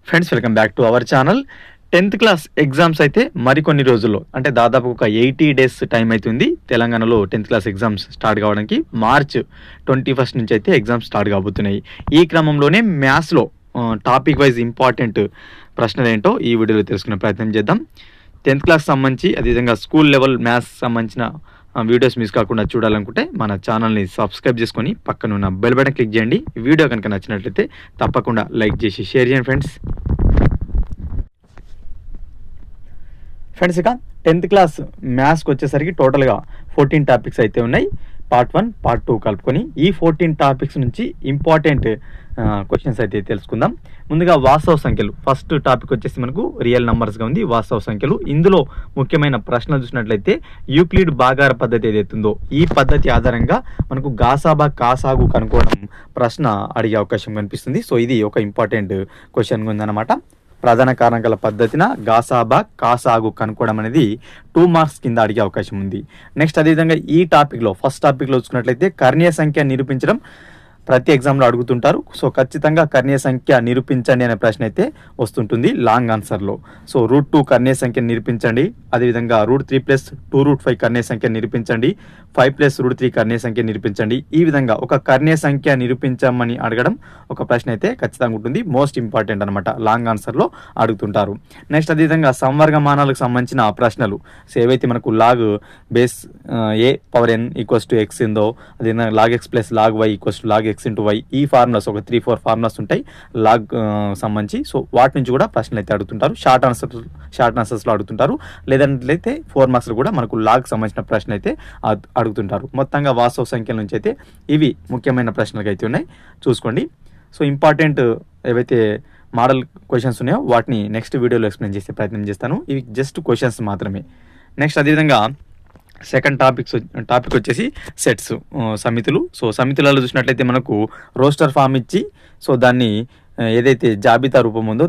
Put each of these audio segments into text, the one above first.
Friends welcome back to our channel. 10th class exams అయితే మరికొన్ని రోజుల్లో అంటే దాదాపు ఒక 80 డేస్ టైం అవుతుంది తెలంగాణలో 10th క్లాస్ ఎగ్జామ్స్ స్టార్ట్ కావడానికి. మార్చ్ 21 నుంచి అయితే ఎగ్జామ్స్ స్టార్ట్ కాబోతున్నాయి. ఈ క్రమంలోనే మ్యాథ్స్లో టాపిక్ వైజ్ ఇంపార్టెంట్ ప్రశ్నలు ఏంటో ఈ వీడియోలో తెలుసుకునే ప్రయత్నం చేద్దాం. 10th క్లాస్ సంబంధించి అదేవిధంగా స్కూల్ లెవెల్ మ్యాథ్స్ సంబంధించిన వీడియోస్ మిస్ కాకుండా చూడాలనుకుంటే మన ఛానల్ని సబ్స్క్రైబ్ చేసుకొని పక్కన ఉన్న బెల్ బటన్ క్లిక్ చేయండి. వీడియో కనుక నచ్చినట్లయితే తప్పకుండా లైక్ చేసి షేర్ చేయండి ఫ్రెండ్స్. ఇక 10th క్లాస్ మ్యాథ్స్కి వచ్చేసరికి టోటల్గా 14 టాపిక్స్ అయితే ఉన్నాయి. పార్ట్ 1 పార్ట్ 2 కలుపుకొని ఈ 14 టాపిక్స్ నుంచి ఇంపార్టెంట్ క్వశ్చన్స్ అయితే తెలుసుకుందాం. ముందుగా వాస్తవ సంఖ్యలు ఫస్ట్ టాపిక్ వచ్చేసి మనకు రియల్ నంబర్స్గా ఉంది. వాస్తవ సంఖ్యలు ఇందులో ముఖ్యమైన ప్రశ్న చూసినట్లయితే యూక్లిడ్ భాగాహార పద్ధతి ఏదైతుందో ఈ పద్ధతి ఆధారంగా మనకు గాసాబా కాసాగు కనుక్కోవడం ప్రశ్న అడిగే అవకాశం కనిపిస్తుంది. సో ఇది ఒక ఇంపార్టెంట్ క్వశ్చన్ ఉందన్నమాట. ప్రధాన కారణాల పద్ధతిన గాసాబా కాసాగు కనుక్కోవడం అనేది 2 మార్క్స్ కింద అడిగే అవకాశం ఉంది. నెక్స్ట్ అదేవిధంగా ఈ టాపిక్లో ఫస్ట్ టాపిక్లో చూసుకున్నట్లయితే కర్ణీయ సంఖ్య నిరూపించడం ప్రతి ఎగ్జామ్లో అడుగుతుంటారు. సో ఖచ్చితంగా కర్ణీయ సంఖ్య నిరూపించండి అనే ప్రశ్న అయితే వస్తుంటుంది లాంగ్ ఆన్సర్లో. సో √2 కర్ణీయ సంఖ్య నిరూపించండి, అదేవిధంగా √3 + 2√5 కర్ణీయ సంఖ్య నిరూపించండి, 5 + √3 కర్ణీయ సంఖ్య నిరూపించండి. ఈ విధంగా ఒక కర్ణీయ సంఖ్య నిరూపించమని అడగడం ఒక ప్రశ్న అయితే ఖచ్చితంగా ఉంటుంది. మోస్ట్ ఇంపార్టెంట్ అనమాట, లాంగ్ ఆన్సర్లో అడుగుతుంటారు. నెక్స్ట్ అదేవిధంగా సంవర్గమానాలకు సంబంధించిన ప్రశ్నలు. సో ఏవైతే మనకు లాగ్ బేస్ a⁴n = x ఉందో, అదేవిధంగా log x + log y = log x × y, ఈ ఫార్ములాస్ ఒక 3-4 ఫార్ములాస్ ఉంటాయి లాగ్ సంబంధించి. సో వాటి నుంచి కూడా ప్రశ్నలు అయితే అడుగుతుంటారు. షార్ట్ ఆన్సర్స్లో అడుగుతుంటారు. లేదంటే 4 మార్క్స్లో కూడా మనకు లాగ్ సంబంధించిన ప్రశ్న అయితే అడుగుతుంటారు. మొత్తంగా వాస్తవ సంఖ్యల నుంచి అయితే ఇవి ముఖ్యమైన ప్రశ్నలు అయితే ఉన్నాయి, చూసుకోండి. సో ఇంపార్టెంట్ ఏవైతే మోడల్ క్వశ్చన్స్ ఉన్నాయో వాటిని నెక్స్ట్ వీడియోలో ఎక్స్ప్లెయిన్ చేసే ప్రయత్నం చేస్తాను. ఇవి జస్ట్ క్వశ్చన్స్ మాత్రమే. నెక్స్ట్ అదేవిధంగా సెకండ్ టాపిక్ వచ్చేసి సెట్స్, సమితులు. సో సమితులలో చూసినట్లయితే మనకు రోస్టర్ ఫామ్ ఇచ్చి సో దాన్ని ఏదైతే జాబితా రూపం ఉందో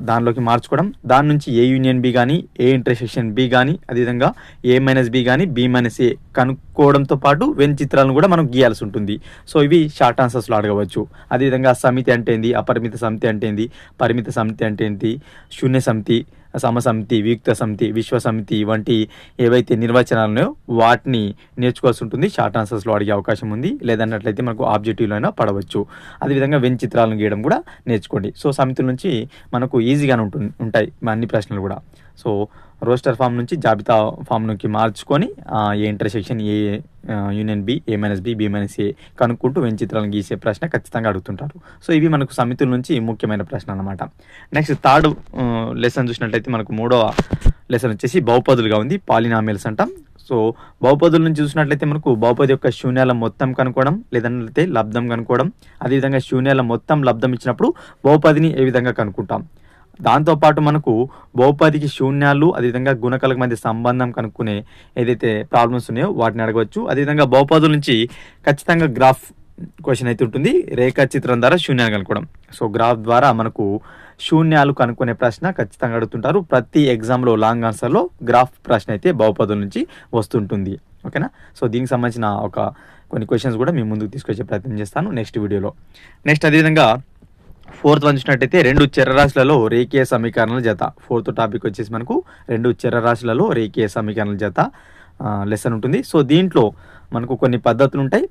దానిలోకి మార్చుకోవడం, దాని నుంచి A యూనియన్ B కానీ A∩B కానీ అదేవిధంగా A-B కానీ B-A కనుక్కోవడంతో పాటు వెన్ చిత్రాలను కూడా మనం గీయాల్సి ఉంటుంది. సో ఇవి షార్ట్ ఆన్సర్స్లో అడగవచ్చు. అదేవిధంగా సమితి అంటే ఏంది, అపరిమిత సమితి అంటే ఏంది, పరిమిత సమితి అంటే ఏంటి, శూన్య సమితి, సమసమితి, వియుక్త సమితి, విశ్వ సమితి వంటి ఏవైతే నిర్వచనాలు ఉన్నాయో వాటిని నేర్చుకోవాల్సి ఉంటుంది. షార్ట్ ఆన్సర్స్లో అడిగే అవకాశం ఉంది. లేదన్నట్లయితే మనకు ఆబ్జెక్టివ్లో అయినా పడవచ్చు. అదేవిధంగా వెన్ చిత్రాలను గీయడం కూడా నేర్చుకోండి. సో సమితుల నుంచి మనకు ఈజీగానే ఉంటాయి అన్ని ప్రశ్నలు కూడా. సో రోస్టర్ ఫామ్ నుంచి జాబితా ఫామ్లోకి మార్చుకొని A∩A union B, A-B, B-A కనుక్కుంటూ when చిత్రాలను గీసే ప్రశ్న ఖచ్చితంగా అడుగుతుంటారు. సో ఇవి మనకు సమితుల నుంచి ముఖ్యమైన ప్రశ్న అనమాట. నెక్స్ట్ థర్డ్ లెసన్ చూసినట్లయితే మనకు 3వ లెసన్ వచ్చేసి బహుపదులుగా ఉంది, పాలినామియల్స్ అంటాం. సో బహుపదుల నుంచి చూసినట్లయితే మనకు బహుపది యొక్క శూన్యాల మొత్తం కనుక్కోవడం, లేదంటే లబ్ధం కనుక్కోవడం, అదేవిధంగా శూన్యాల మొత్తం లబ్ధం ఇచ్చినప్పుడు బహుపదిని ఏ విధంగా కనుక్కుంటాం. దాంతోపాటు మనకు బహుపదికి శూన్యాలు అదేవిధంగా గుణకాల మధ్య సంబంధం కనుక్కునే ఏదైతే ప్రాబ్లమ్స్ ఉన్నాయో వాటిని అడగవచ్చు. అదేవిధంగా బహుపదుల నుంచి ఖచ్చితంగా గ్రాఫ్ క్వశ్చన్ అయితే ఉంటుంది, రేఖా చిత్రం ద్వారా శూన్యాలు కనుక్కోవడం. సో గ్రాఫ్ ద్వారా మనకు శూన్యాలు కనుక్కునే ప్రశ్న ఖచ్చితంగా అడుగుతుంటారు. ప్రతి ఎగ్జామ్లో లాంగ్ ఆన్సర్లో గ్రాఫ్ ప్రశ్న అయితే బహుపదుల నుంచి వస్తుంటుంది. ఓకేనా. సో దీనికి సంబంధించిన కొన్ని క్వశ్చన్స్ కూడా మేము ముందుకు తీసుకొచ్చే ప్రయత్నం చేస్తాను నెక్స్ట్ వీడియోలో. నెక్స్ట్ అదేవిధంగా 4th వన్ చూసినట్టయితే 2 చరరాశులలో రేఖీయ సమీకరణాల జత. 4th టాపిక్ వచ్చేసి మనకు 2 చరరాశులలో రేఖీయ సమీకరణాల జత లెసన్ ఉంటుంది. సో దీంట్లో మనకు కొన్ని పద్ధతులు ఉంటాయి.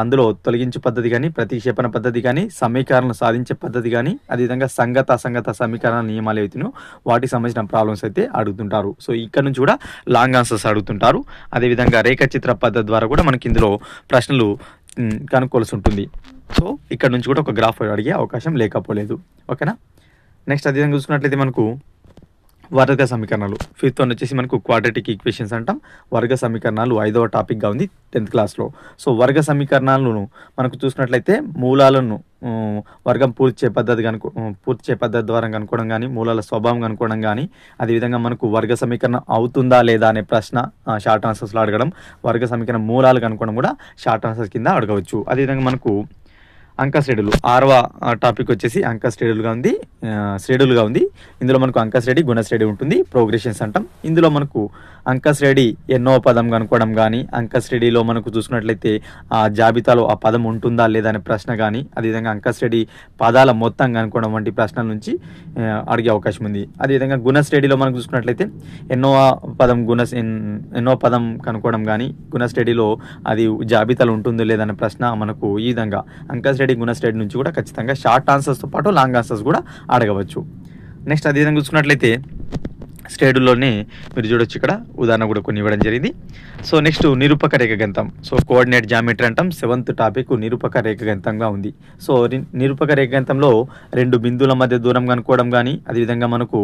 అందులో తొలగించు పద్ధతి కానీ, ప్రతిక్షేపణ పద్ధతి కానీ, సమీకరణలు సాధించే పద్ధతి కానీ, అదేవిధంగా సంగత అసంగత సమీకరణ నియమాలు అవుతున్నాయో వాటికి సంబంధించిన ప్రాబ్లమ్స్ అయితే అడుగుతుంటారు. సో ఇక్కడ నుంచి కూడా లాంగ్ ఆన్సర్స్ అడుగుతుంటారు. అదేవిధంగా రేఖాచిత్ర పద్ధతి ద్వారా కూడా మనకి ఇందులో ప్రశ్నలు కనుక్కోవాల్సి ఉంటుంది. సో ఇక్కడ నుంచి కూడా ఒక గ్రాఫ్ అడిగే అవకాశం లేకపోలేదు. ఓకేనా. నెక్స్ట్ అదేవిధంగా చూసుకున్నట్లయితే మనకు వర్గ సమీకరణాలు 5th వన్ వచ్చేసి మనకు క్వాడ్రాటిక్ ఈక్వేషన్స్ అంటాం. వర్గ సమీకరణాలు 5వ టాపిక్గా ఉంది 10th క్లాస్లో. సో వర్గ సమీకరణాలను మనకు చూసినట్లయితే మూలాలను వర్గం పూర్తి చే పద్ధతి ద్వారా కనుక్కోవడం కానీ, మూలాల స్వభావం కనుక్కోవడం కానీ, అదేవిధంగా మనకు వర్గ సమీకరణం అవుతుందా లేదా అనే ప్రశ్న షార్ట్ ఆన్సర్స్లో అడగడం, వర్గ సమీకరణ మూలాలు కనుక్కోవడం కూడా షార్ట్ ఆన్సర్స్ కింద అడగవచ్చు. అదేవిధంగా మనకు అంక శ్రేణులు 6వ టాపిక్ వచ్చేసి అంక శ్రేణులుగా ఉంది. ఇందులో మనకు అంక శ్రేణి, గుణ శ్రేణి ఉంటుంది, ప్రోగ్రెషన్స్ అంటాం. ఇందులో మనకు అంక శ్రేణి ఎన్నో పదం కనుక్కోవడం కానీ, అంక శ్రేణిలో మనకు చూసుకున్నట్లయితే ఆ జాబితాలో ఆ పదం ఉంటుందా లేదా అనే ప్రశ్న కానీ, అదేవిధంగా అంక శ్రేణి పదాల మొత్తం కనుక్కోవడం వంటి ప్రశ్నల నుంచి అడిగే అవకాశం ఉంది. అదేవిధంగా గుణ శ్రేణిలో మనకు చూసుకున్నట్లయితే ఎన్నో పదం కనుక్కోవడం కానీ, గుణ శ్రేణిలో అది జాబితాలో ఉంటుందో లేదనే ప్రశ్న మనకు ఈ విధంగా అంక శ్రేణి, గుణ శ్రేణి నుంచి కూడా ఖచ్చితంగా షార్ట్ ఆన్సర్స్తో పాటు లాంగ్ ఆన్సర్స్ కూడా అడగవచ్చు. నెక్స్ట్ అదేవిధంగా చూసుకున్నట్లయితే శ్రేణుల్లోనే మీరు చూడొచ్చు, ఇక్కడ ఉదాహరణ కూడా కొన్ని ఇవ్వడం జరిగింది. సో నెక్స్ట్ నిరూపక రేఖాగణితం. సో కోఆర్డినేట్ జామెట్రీ అంటాం. 7th టాపిక్ నిరూపక రేఖాగణితంగా ఉంది. సో నిరూపక రేఖాగణితంలో 2 బిందువుల మధ్య దూరం కనుక్కోవడం కానీ, అదేవిధంగా మనకు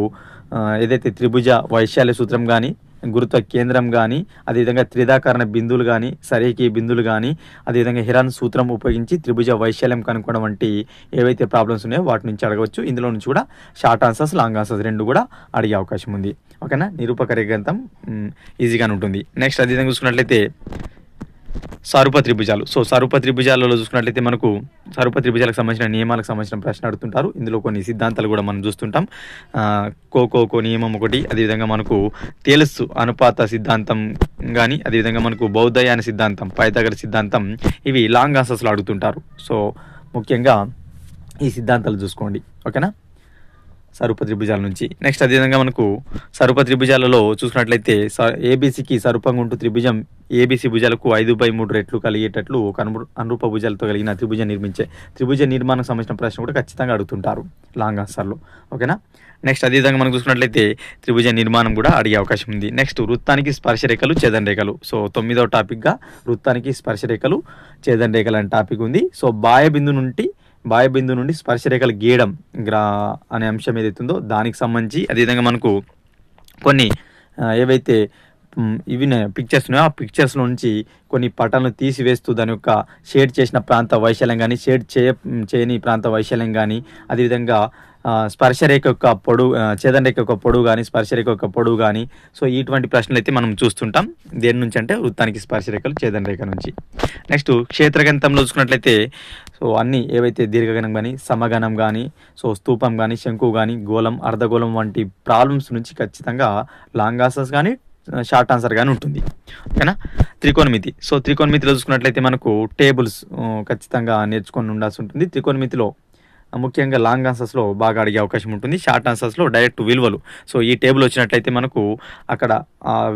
ఏదైతే త్రిభుజ వైశాల్య సూత్రం కానీ, గురుత్వ కేంద్రం కానీ, అదేవిధంగా త్రిదాకరణ బిందువులు కానీ, సరేఖీ బిందువులు కానీ, అదేవిధంగా హిరాన్ సూత్రం ఉపయోగించి త్రిభుజ వైశాల్యం కనుక్కోవడం వంటి ఏవైతే ప్రాబ్లమ్స్ ఉన్నాయో వాటి నుంచి అడగవచ్చు. ఇందులో నుంచి కూడా షార్ట్ ఆన్సర్స్, లాంగ్ ఆన్సర్స్ 2 కూడా అడిగే అవకాశం ఉంది. ఓకేనా, నిరూపక రేఖాగణితం ఈజీగానే ఉంటుంది. నెక్స్ట్ అదేవిధంగా చూసుకున్నట్లయితే సారూప త్రిభుజాలు. సో సారూప త్రిభుజాలలో చూసుకున్నట్లయితే మనకు సారూప త్రిభుజాలకు సంబంధించిన నియమాలకు సంబంధించిన ప్రశ్న అడుగుతుంటారు. ఇందులో కొన్ని సిద్ధాంతాలు కూడా మనం చూస్తుంటాం. కో నియమం ఒకటి, అదేవిధంగా మనకు తేలుసు అనుపాత సిద్ధాంతం కానీ, అదేవిధంగా మనకు బౌద్ధయాన సిద్ధాంతం, పైథాగరస్ సిద్ధాంతం, ఇవి లాంగ్ ఆన్సర్స్లో అడుగుతుంటారు. సో ముఖ్యంగా ఈ సిద్ధాంతాలు చూసుకోండి. ఓకేనా, సరూప త్రిభుజాల నుంచి. నెక్స్ట్ అదేవిధంగా మనకు సరూప త్రిభుజాలలో చూసుకున్నట్లయితే ఏబీసీకి సరూపంగా ఉంటూ త్రిభుజం ఏబీసీ భుజాలకు 5/3 రెట్లు కలిగేటట్లు ఒక అనురూప భుజాలతో కలిగిన త్రిభుజం నిర్మించే త్రిభుజ నిర్మాణం సంబంధించిన ప్రశ్న కూడా ఖచ్చితంగా అడుగుతుంటారు లాంగ్ ఆన్సర్లో. ఓకేనా, నెక్స్ట్ అదేవిధంగా మనం చూసుకున్నట్లయితే త్రిభుజ నిర్మాణం కూడా అడిగే అవకాశం ఉంది. నెక్స్ట్ వృత్తానికి స్పర్శరేఖలు, ఛేదన రేఖలు. సో 9వ టాపిక్గా వృత్తానికి స్పర్శరేఖలు, ఛేదన రేఖలు అనే టాపిక్ ఉంది. సో బాహ్య బిందు నుండి స్పర్శరేఖలు గీయడం అనే అంశం ఏదైతుందో దానికి సంబంధించి, అదేవిధంగా మనకు కొన్ని ఏవైతే ఇవి పిక్చర్స్ ఉన్నాయో ఆ పిక్చర్స్లో నుంచి కొన్ని పటాలను తీసివేస్తూ దాని యొక్క షేడ్ చేసిన ప్రాంత వైశాల్యం కానీ, షేడ్ చేయని ప్రాంత వైశాల్యం కానీ, అదేవిధంగా స్పర్శరేఖ యొక్క ఛేదన రేఖ యొక్క పొడవు కానీ, స్పర్శరేఖ యొక్క పొడవు కానీ. సో ఇటువంటి ప్రశ్నలు అయితే మనం చూస్తుంటాం. దేని నుంచి అంటే వృత్తానికి స్పర్శరేఖలు, ఛేదన రేఖ నుంచి. నెక్స్ట్ క్షేత్రగణితంలో చూసుకున్నట్లయితే సో అన్ని ఏవైతే దీర్ఘగణం కానీ, సమగణం కానీ, సో స్తూపం కానీ, శంకు కానీ, గోళం, అర్ధగోళం వంటి ప్రాబ్లమ్స్ నుంచి ఖచ్చితంగా లాంగ్ ఆన్సర్స్ కానీ, షార్ట్ ఆన్సర్ కానీ ఉంటుంది. ఓకేనా, త్రికోణమితి. సో త్రికోణమితిలో చూసుకున్నట్లయితే మనకు టేబుల్స్ ఖచ్చితంగా నేర్చుకొని ఉండాల్సి ఉంటుంది. త్రికోణమితిలో ముఖ్యంగా లాంగ్ ఆన్సర్స్లో బాగా అడిగే అవకాశం ఉంటుంది. షార్ట్ ఆన్సర్స్లో డైరెక్ట్ విలువలు. సో ఈ టేబుల్ వచ్చినట్లయితే మనకు అక్కడ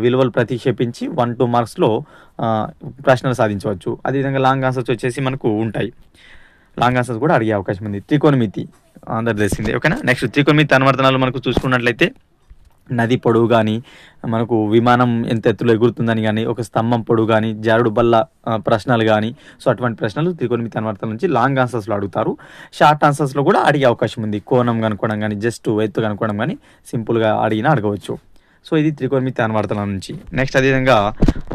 విలువలు ప్రతిక్షేపించి 1-2 మార్క్స్లో ప్రశ్నలు సాధించవచ్చు. అదేవిధంగా లాంగ్ ఆన్సర్స్ వచ్చేసి మనకు ఉంటాయి. లాంగ్ ఆన్సర్స్ కూడా అడిగే అవకాశం ఉంది. త్రికోణమితి అందరు తెలిసిందే. ఓకేనా, నెక్స్ట్ త్రికోణమితి అనువర్తనాలు మనకు చూసుకున్నట్లయితే నది పొడవు కానీ, మనకు విమానం ఎంత ఎత్తులో ఎగురుతుందని కానీ, ఒక స్తంభం పొడవు కానీ, జారుడు బల్ల ప్రశ్నలు కానీ, సో అటువంటి ప్రశ్నలు త్రికోణమితి అనువర్తనం నుంచి లాంగ్ ఆన్సర్స్లో అడుగుతారు. షార్ట్ ఆన్సర్స్లో కూడా అడిగే అవకాశం ఉంది. కోణం కనుక్కోవడం కానీ, జస్ట్ ఎత్తు కనుక్కోవడం కానీ సింపుల్గా అడగవచ్చు. సో ఇది త్రికోణమితి అనువర్తనం నుంచి. నెక్స్ట్ అదేవిధంగా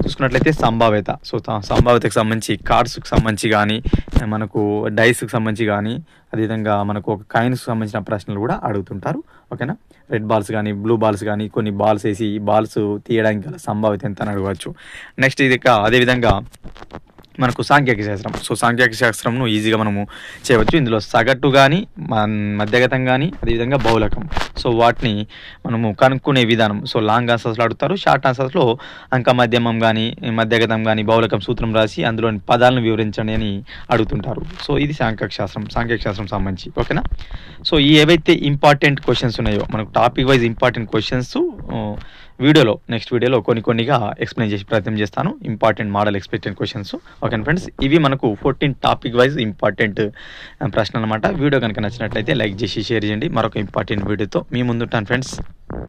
చూసుకున్నట్లయితే సంభావ్యత. సో సంభావ్యతకు సంబంధించి కార్డ్స్కి సంబంధించి కానీ, మనకు డైస్కి సంబంధించి కానీ, అదేవిధంగా మనకు ఒక కాయిన్స్కి సంబంధించిన ప్రశ్నలు కూడా అడుగుతుంటారు. ఓకేనా, రెడ్ బాల్స్ కానీ, బ్లూ బాల్స్ కానీ, కొన్ని బాల్స్ వేసి ఈ బాల్స్ తీయడానికి గల సంభావ్యత ఎంత అని అడగవచ్చు. నెక్స్ట్ ఇది అదేవిధంగా మనకు సాంఖ్యక శాస్త్రం. సో సాంఖ్యక శాస్త్రంను ఈజీగా మనము చేయవచ్చు. ఇందులో సగటు కానీ, మధ్యగతం కానీ, అదేవిధంగా బహుళకం. సో వాటిని మనము కనుక్కునే విధానం. సో లాంగ్ ఆన్సర్స్లో అడుగుతారు. షార్ట్ ఆన్సర్స్లో అంక మధ్యమం కానీ, మధ్యగతం కానీ, బహుళకం సూత్రం రాసి అందులోని పదాలను వివరించండి అని అడుగుతుంటారు. సో ఇది సాంఖ్యక శాస్త్రం సంబంధించి. ఓకేనా, సో ఈ ఏవైతే ఇంపార్టెంట్ క్వశ్చన్స్ ఉన్నాయో మనకు topic wise important questions next వీడియోలో కొన్నిగా ఎక్స్ప్లెయిన్ చేసి ప్రయత్నం చేస్తాను. Important model expected questions. Okay friends, ఇవి మనకు 14 టాపిక్ వైజ్ ఇంపార్టెంట్ ప్రశ్నలు అనమాట. వీడియో కనుక నచ్చినట్లయితే లైక్ చేసి షేర్ చేయండి. మరొక ఇంపార్టెంట్ వీడియోతో మీ ముందుంటాను ఫ్రెండ్స్.